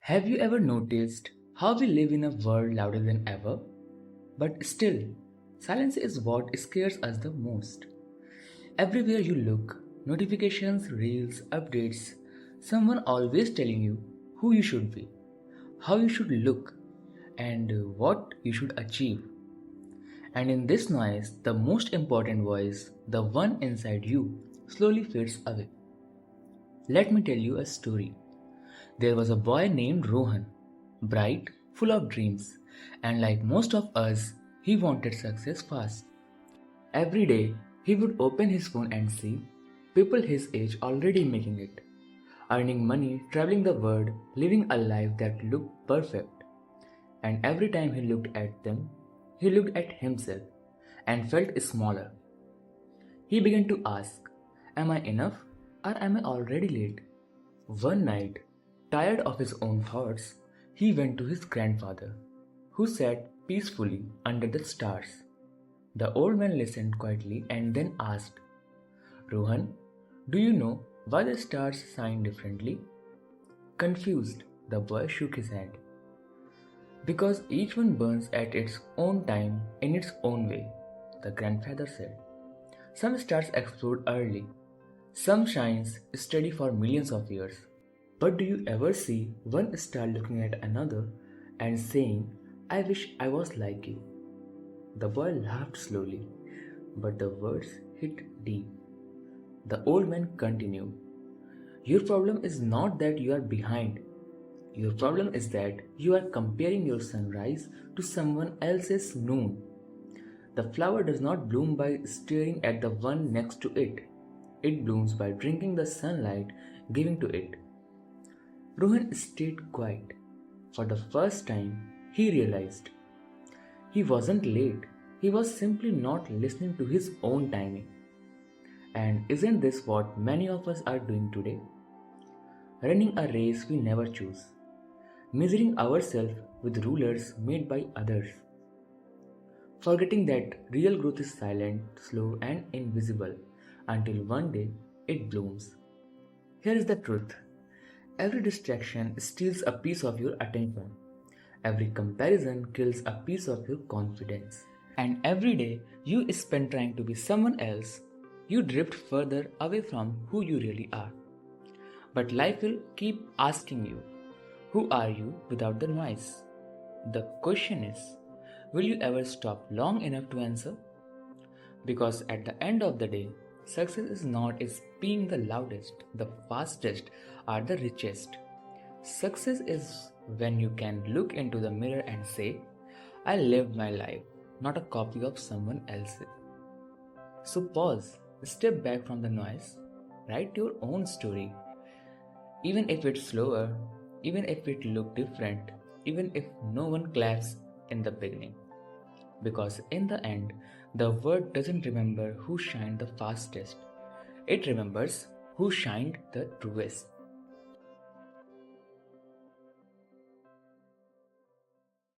Have you ever noticed how we live in a world louder than ever? But still, silence is what scares us the most. Everywhere you look, notifications, reels, updates, someone always telling you who you should be, how you should look, and what you should achieve. And in this noise, the most important voice, the one inside you, slowly fades away. Let me tell you a story. There was a boy named Rohan, bright, full of dreams, and like most of us, he wanted success fast. Every day, he would open his phone and see people his age already making it, earning money, traveling the world, living a life that looked perfect. And every time he looked at them, he looked at himself and felt smaller. He began to ask, am I enough or am I already late? One night, tired of his own thoughts, he went to his grandfather, who sat peacefully under the stars. The old man listened quietly and then asked, Rohan, do you know why the stars shine differently? Confused, the boy shook his head. Because each one burns at its own time in its own way, the grandfather said. Some stars explode early, some shines steady for millions of years. But do you ever see one star looking at another and saying, I wish I was like you? The boy laughed slowly, but the words hit deep. The old man continued, your problem is not that you are behind. Your problem is that you are comparing your sunrise to someone else's noon. The flower does not bloom by staring at the one next to it. It blooms by drinking the sunlight given to it. Rohan stayed quiet. For the first time, he realized he wasn't late. He was simply not listening to his own timing. And isn't this what many of us are doing today? Running a race we never choose. Measuring ourselves with rulers made by others. Forgetting that real growth is silent, slow, and invisible until one day it blooms. Here is the truth. Every distraction steals a piece of your attention. Every comparison kills a piece of your confidence. And every day you spend trying to be someone else, you drift further away from who you really are. But life will keep asking you, who are you without the noise? The question is, will you ever stop long enough to answer? Because at the end of the day, success is not being the loudest, the fastest, or the richest. Success is when you can look into the mirror and say, I lived my life, not a copy of someone else's. So pause, step back from the noise, write your own story. Even if it's slower, even if it looks different, even if no one claps in the beginning. Because in the end, the world doesn't remember who shined the fastest. It remembers who shined the truest.